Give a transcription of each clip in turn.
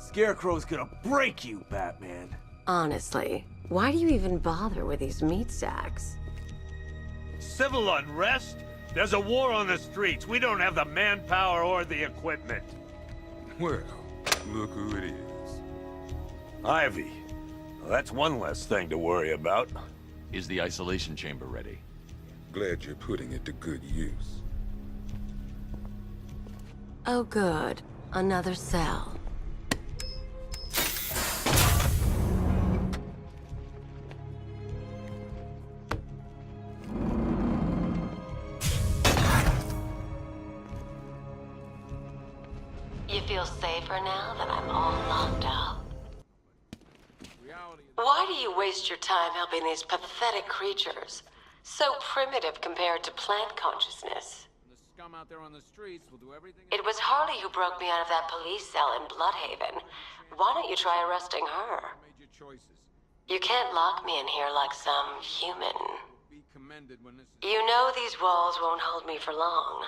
Scarecrow's gonna break you, Batman. Honestly, why do you even bother with these meat sacks? Civil unrest? There's a war on the streets. We don't have the manpower or the equipment. Well, look who it is. Ivy. Well, that's one less thing to worry about. Is the isolation chamber ready? Glad you're putting it to good use. Oh good, another cell. You feel safer now that I'm all locked up? Why do you waste your time helping these pathetic creatures? So primitive compared to plant consciousness. The scum out there on the streets will do everything. It was Harley who broke me out of that police cell in Bloodhaven. Why don't you try arresting her? Made your choices. You can't lock me in here like some human. Be commended when this is... You know these walls won't hold me for long.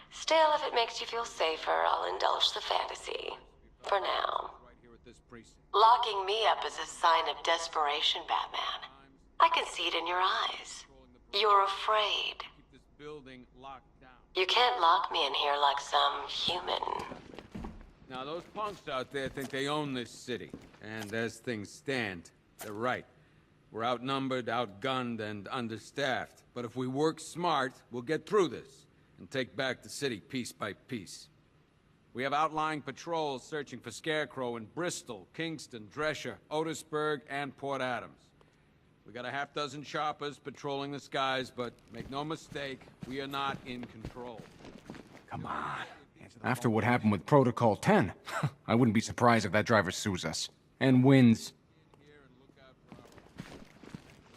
Still, if it makes you feel safer, I'll indulge the fantasy. For now. right here at this precinct. Locking me up is a sign of desperation, Batman. I can see it in your eyes. You're afraid. Keep this building locked down. You can't lock me in here like some human. Now those punks out there think they own this city. And as things stand, they're right. We're outnumbered, outgunned, and understaffed. But if we work smart, we'll get through this and take back the city piece by piece. We have outlying patrols searching for Scarecrow in Bristol, Kingston, Drescher, Otisburg, and Port Adams. We got a half-dozen choppers patrolling the skies, but make no mistake, we are not in control. Come on. After what happened with Protocol 10, I wouldn't be surprised if that driver sues us. And wins.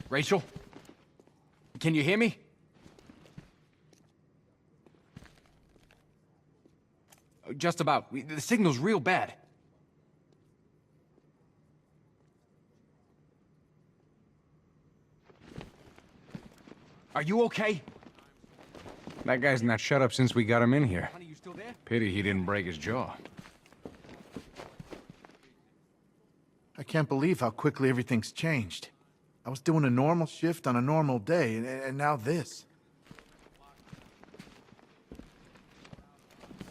Rachel? Can you hear me? Just about. The signal's real bad. Are you okay? That guy's not shut up since we got him in here. Honey, you still there? Pity he didn't break his jaw. I can't believe how quickly everything's changed. I was doing a normal shift on a normal day, and now this.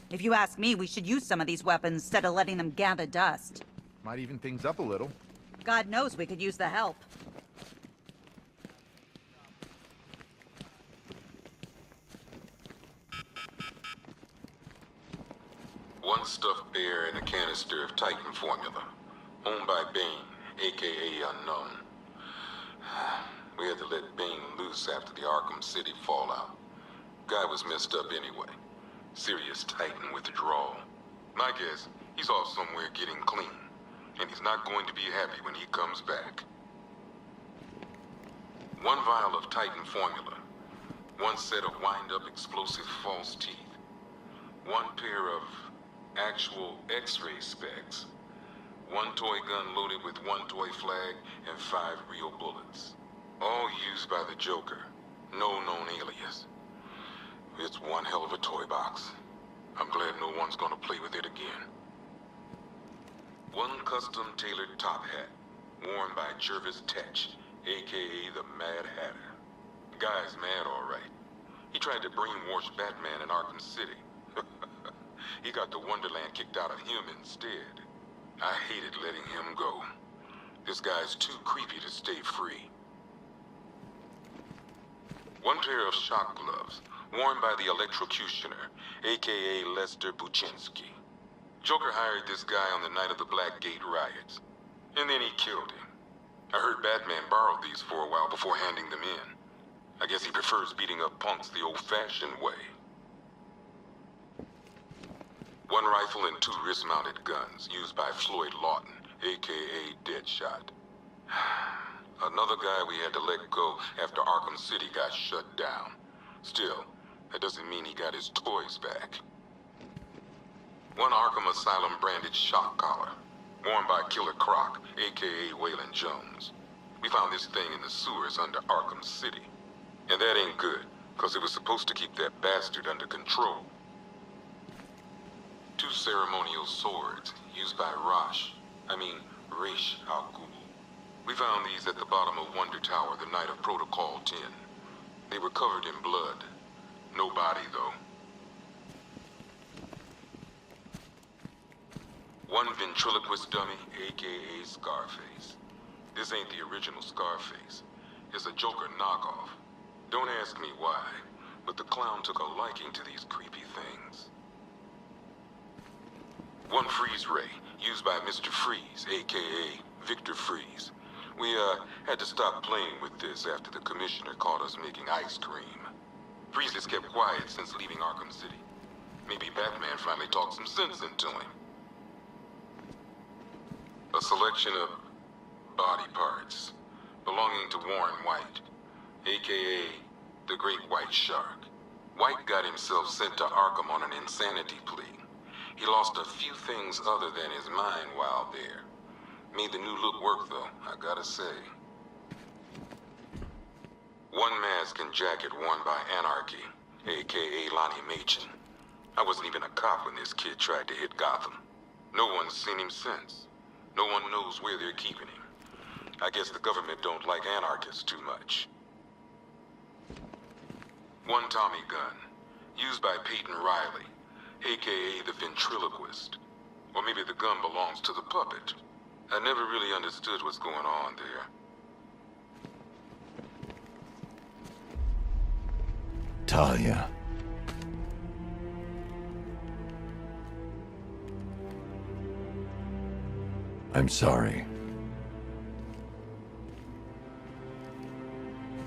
If you ask me, we should use some of these weapons instead of letting them gather dust. Might even things up a little. God knows we could use the help. One stuffed bear and a canister of Titan formula. Owned by Bane, a.k.a. Unknown. We had to let Bane loose after the Arkham City fallout. Guy was messed up anyway. Serious Titan withdrawal. My guess, he's off somewhere getting clean. And he's not going to be happy when he comes back. One vial of Titan formula. One set of wind-up explosive false teeth. One pair of actual X-ray specs. One toy gun loaded with one toy flag and 5 real bullets. All used by the Joker. No known alias. It's one hell of a toy box. I'm glad no one's gonna play with it again. One custom-tailored top hat, worn by Jervis Tetch, a.k.a. the Mad Hatter. Guy's mad, all right. He tried to brainwash Batman in Arkham City. He got the Wonderland kicked out of him instead. I hated letting him go. This guy's too creepy to stay free. One pair of shock gloves, worn by the Electrocutioner, a.k.a. Lester Buczynski. Joker hired this guy on the night of the Blackgate riots. And then he killed him. I heard Batman borrowed these for a while before handing them in. I guess he prefers beating up punks the old-fashioned way. One rifle and 2 wrist-mounted guns, used by Floyd Lawton, a.k.a. Deadshot. Another guy we had to let go after Arkham City got shut down. Still, that doesn't mean he got his toys back. One Arkham Asylum branded shock collar, worn by Killer Croc, a.k.a. Waylon Jones. We found this thing in the sewers under Arkham City. And that ain't good, because it was supposed to keep that bastard under control. 2 ceremonial swords, used by Rosh, Raish al-Ghul. We found these at the bottom of Wonder Tower the night of Protocol 10. They were covered in blood. No body, though. One ventriloquist dummy, aka Scarface. This ain't the original Scarface. It's a Joker knockoff. Don't ask me why, but the clown took a liking to these creepy things. One freeze ray, used by Mr. Freeze, aka Victor Freeze. We, had to stop playing with this after the commissioner caught us making ice cream. Freeze has kept quiet since leaving Arkham City. Maybe Batman finally talked some sense into him. A selection of body parts belonging to Warren White, aka the Great White Shark. White got himself sent to Arkham on an insanity plea. He lost a few things other than his mind while there. Made the new look work, though, I gotta say. One mask and jacket worn by Anarchy, aka Lonnie Machin. I wasn't even a cop when this kid tried to hit Gotham. No one's seen him since. No one knows where they're keeping him. I guess the government don't like anarchists too much. One Tommy gun, used by Peyton Riley, aka the ventriloquist. Or maybe the gun belongs to the puppet. I never really understood what's going on there. Talia. I'm sorry.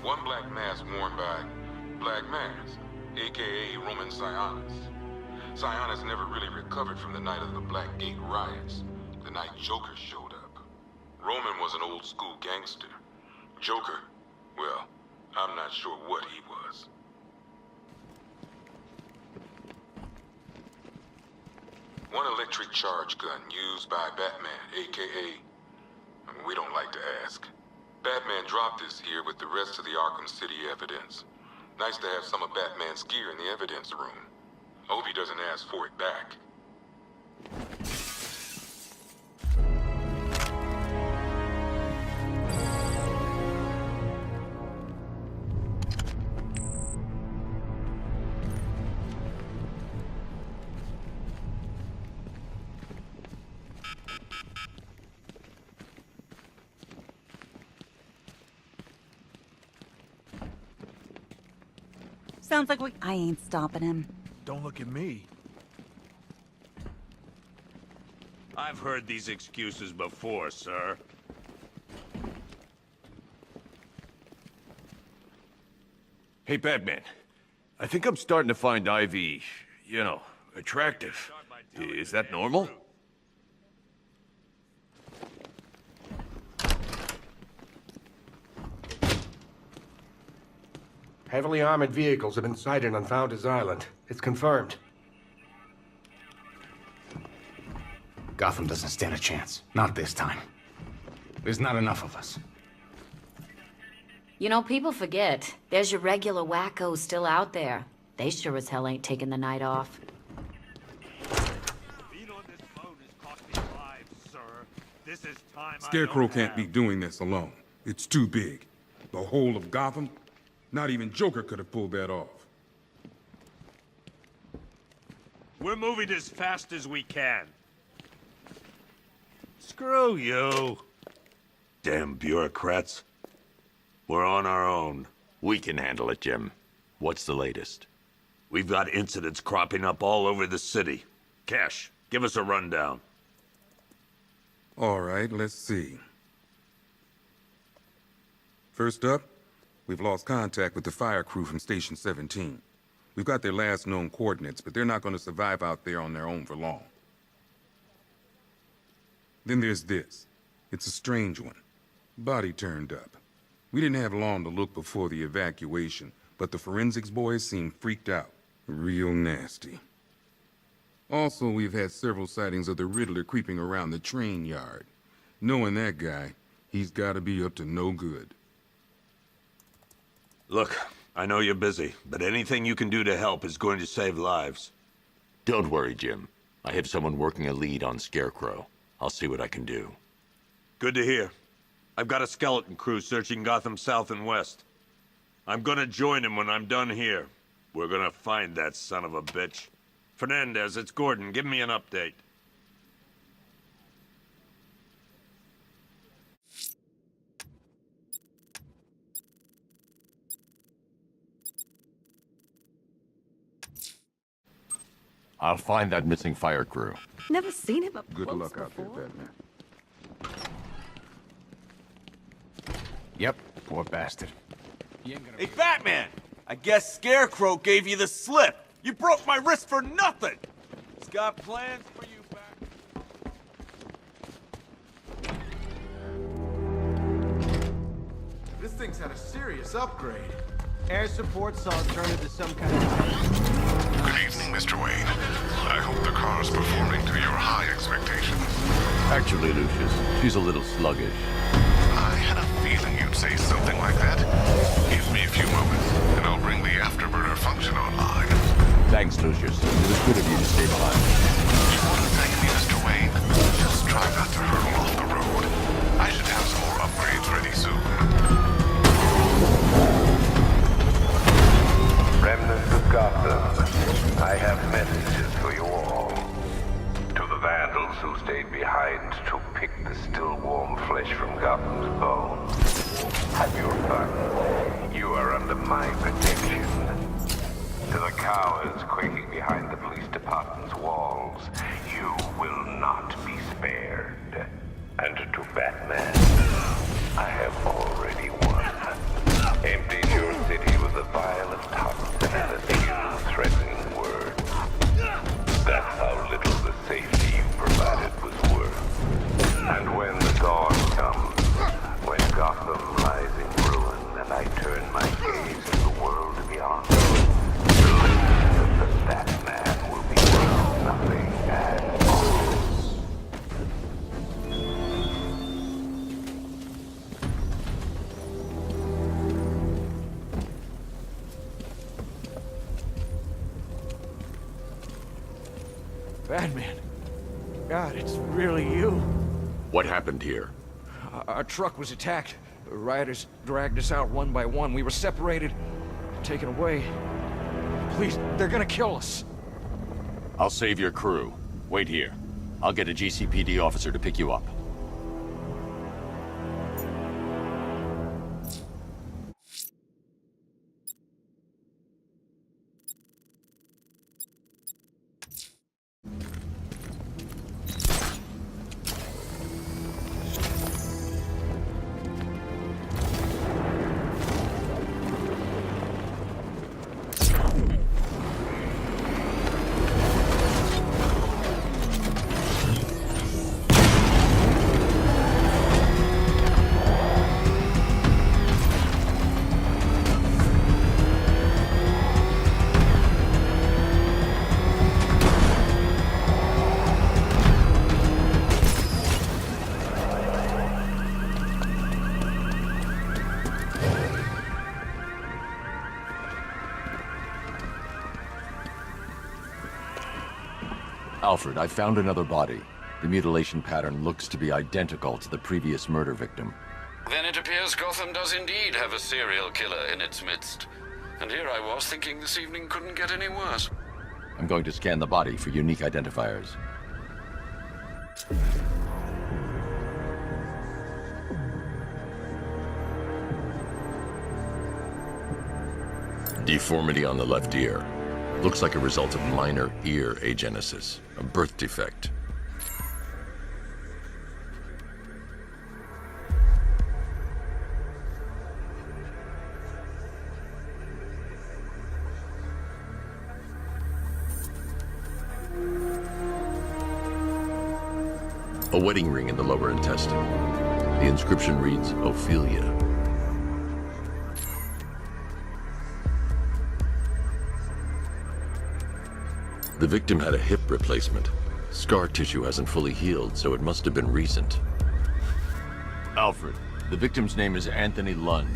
One black mask worn by Black Mask, aka Roman Sionis. Sionis never really recovered from the night of the Black Gate riots, the night Joker showed up. Roman was an old school gangster. Joker, well, I'm not sure what he was. One electric charge gun used by Batman, aka... we don't like to ask. Batman dropped this here with the rest of the Arkham City evidence. Nice to have some of Batman's gear in the evidence room. I hope he doesn't ask for it back. Sounds like I ain't stopping him. Don't look at me. I've heard these excuses before, sir. Hey, Batman. I think I'm starting to find Ivy, attractive. Is that normal? Heavily armored vehicles have been sighted on Founders Island. It's confirmed. Gotham doesn't stand a chance. Not this time. There's not enough of us. You know, people forget. There's your regular wackos still out there. They sure as hell ain't taking the night off. Being on this phone is costing lives, sir. This is time Scarecrow can't be doing this alone. It's too big. The whole of Gotham? Not even Joker could have pulled that off. We're moving as fast as we can. Screw you. Damn bureaucrats. We're on our own. We can handle it, Jim. What's the latest? We've got incidents cropping up all over the city. Cash, give us a rundown. All right, let's see. First up, we've lost contact with the fire crew from Station 17. We've got their last known coordinates, but they're not going to survive out there on their own for long. Then there's this. It's a strange one. Body turned up. We didn't have long to look before the evacuation, but the forensics boys seemed freaked out. Real nasty. Also, we've had several sightings of the Riddler creeping around the train yard. Knowing that guy, he's got to be up to no good. Look, I know you're busy, but anything you can do to help is going to save lives. Don't worry, Jim. I have someone working a lead on Scarecrow. I'll see what I can do. Good to hear. I've got a skeleton crew searching Gotham South and West. I'm gonna join him when I'm done here. We're gonna find that son of a bitch. Fernandez, it's Gordon. Give me an update. I'll find that missing fire crew. Never seen him up Good close luck out there, before. Batman. Yep, poor bastard. Hey, Batman! I guess Scarecrow gave you the slip. You broke my wrist for nothing! He's got plans for you, This thing's had a serious upgrade. Air support saw it turn into some kind of... Good evening, Mr. Wayne. I hope the car's performing to your high expectations. Actually, Lucius, she's a little sluggish. I had a feeling you'd say something like that. Give me a few moments, and I'll bring the afterburner function online. Thanks, Lucius. It was good of you to stay behind. You want to thank me, Mr. Wayne? Just try not to hurtle off the road. I should have some more upgrades ready soon. Remnants of Gotham, I have messages for you all. To the vandals who stayed behind to pick the still warm flesh from Gotham's bones. Have your fun. You are under my protection. To the cowards quaking behind the police department's walls, you will not be spared. And to Batman, I have already won. Emptied your city with a violent toxin and a few threatening words. That's how little the safety you provided was worth. And when the dawn comes, when Gotham lies in ruin and I turn my gaze to the world beyond, believe that the Batman will be worth nothing at all. Batman. God, it's really you. What happened here? Our truck was attacked. The rioters dragged us out one by one. We were separated, taken away. Please, they're gonna kill us. I'll save your crew. Wait here. I'll get a GCPD officer to pick you up. Alfred, I found another body. The mutilation pattern looks to be identical to the previous murder victim. Then it appears Gotham does indeed have a serial killer in its midst. And here I was thinking this evening couldn't get any worse. I'm going to scan the body for unique identifiers. Deformity on the left ear. Looks like a result of minor ear agenesis, a birth defect. A wedding ring in the lower intestine. The inscription reads, Ophelia. The victim had a hip replacement. Scar tissue hasn't fully healed, so it must have been recent. Alfred, the victim's name is Anthony Lund.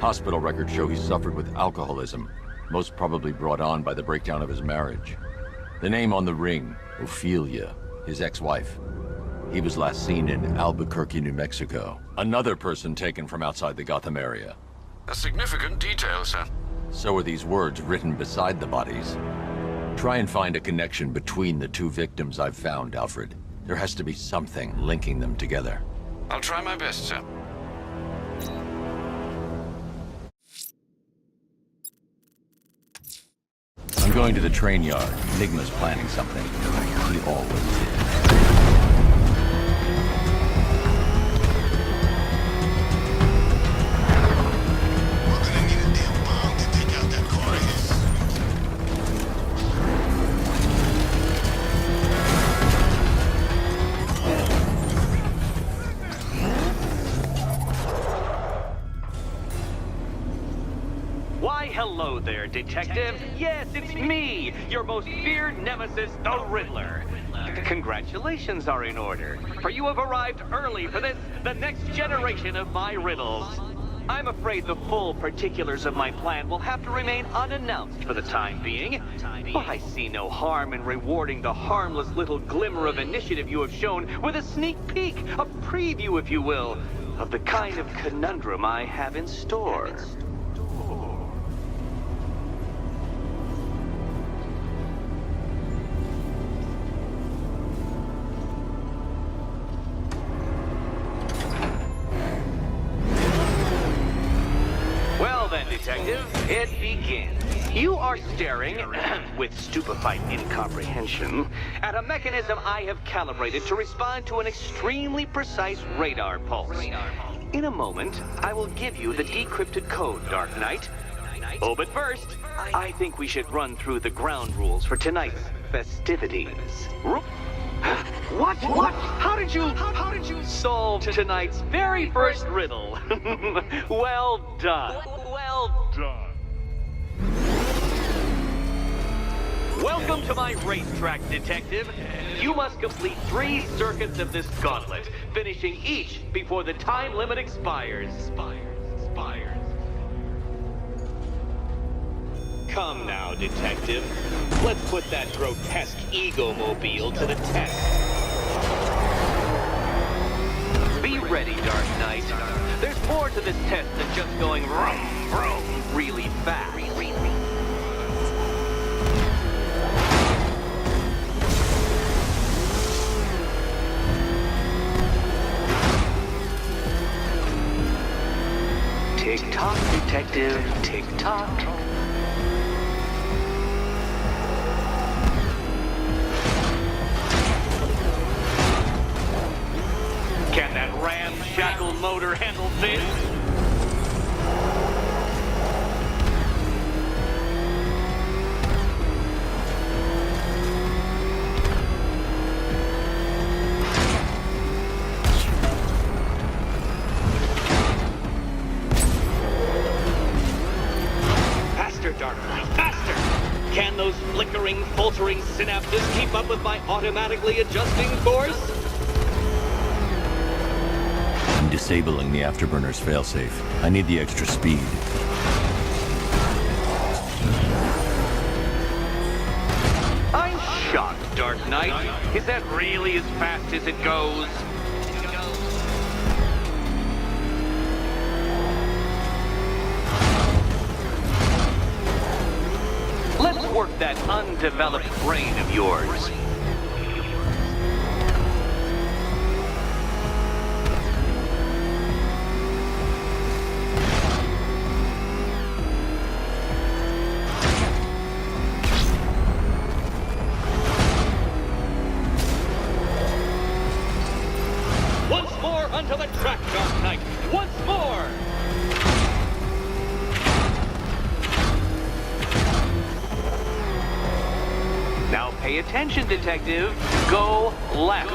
Hospital records show he suffered with alcoholism, most probably brought on by the breakdown of his marriage. The name on the ring, Ophelia, his ex-wife. He was last seen in Albuquerque, New Mexico. Another person taken from outside the Gotham area. A significant detail, sir. So are these words written beside the bodies. Try and find a connection between the two victims I've found, Alfred. There has to be something linking them together. I'll try my best, sir. I'm going to the train yard. Enigma's planning something. He always is. Hello there, Detective. Yes, it's me, your most feared nemesis, the Riddler. Congratulations are in order, for you have arrived early for this, the next generation of my riddles. I'm afraid the full particulars of my plan will have to remain unannounced for the time being, but I see no harm in rewarding the harmless little glimmer of initiative you have shown with a sneak peek, a preview, if you will, of the kind of conundrum I have in store. Detective, it begins. You are staring, with stupefied incomprehension, at a mechanism I have calibrated to respond to an extremely precise radar pulse. In a moment, I will give you the decrypted code, Dark Knight. Oh, but first, I think we should run through the ground rules for tonight's festivities. What? How did you solve tonight's very first riddle? Well done. Well done. Welcome to my racetrack, Detective. You must complete 3 circuits of this gauntlet, finishing each before the time limit expires. Come now, Detective. Let's put that grotesque ego-mobile to the test. Be ready, Dark Knight. There's more to this test than just going vroom, vroom, really fast. Tick-tock, Detective, tick-tock. Can that ramshackle motor handle this? Faster, Dark Knight, faster! Can those flickering, faltering synapses keep up with my automatically adjusting course? Disabling the afterburner's failsafe. I need the extra speed. I'm shocked, Dark Knight. Is that really as fast as it goes? Let's work that undeveloped brain of yours. Onto the track, Dark Knight! Once more! Now pay attention, Detective. Go left.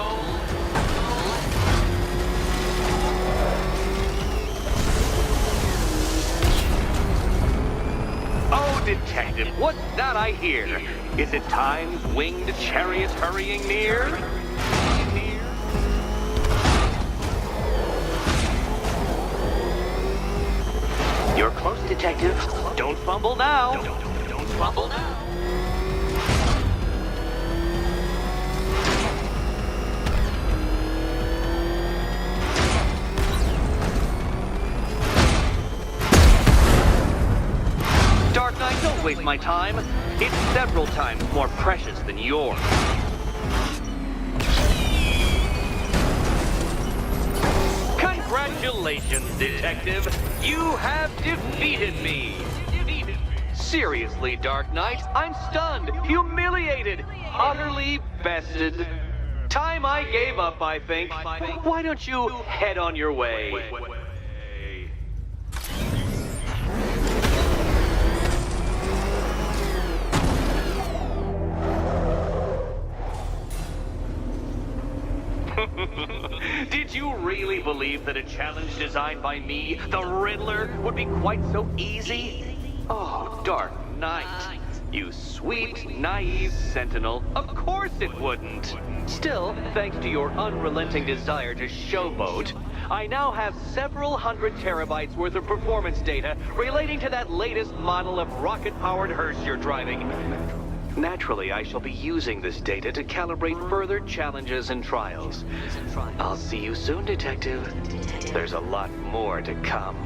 Oh, Detective, what's that I hear? Is it Time's winged chariot hurrying near? You're close, Detective. Don't fumble now. Don't fumble now. waste my time, it's several times more precious than yours. Congratulations, Detective. You have defeated me. Seriously, Dark Knight, I'm stunned, humiliated, utterly bested. Time I gave up, I think. Why don't you head on your way? Did you really believe that a challenge designed by me, the Riddler, would be quite so easy? Oh, Dark Knight. You sweet, naive sentinel. Of course it wouldn't. Still, thanks to your unrelenting desire to showboat, I now have several hundred terabytes worth of performance data relating to that latest model of rocket-powered hearse you're driving. Naturally, I shall be using this data to calibrate further challenges and trials. I'll see you soon, Detective. There's a lot more to come.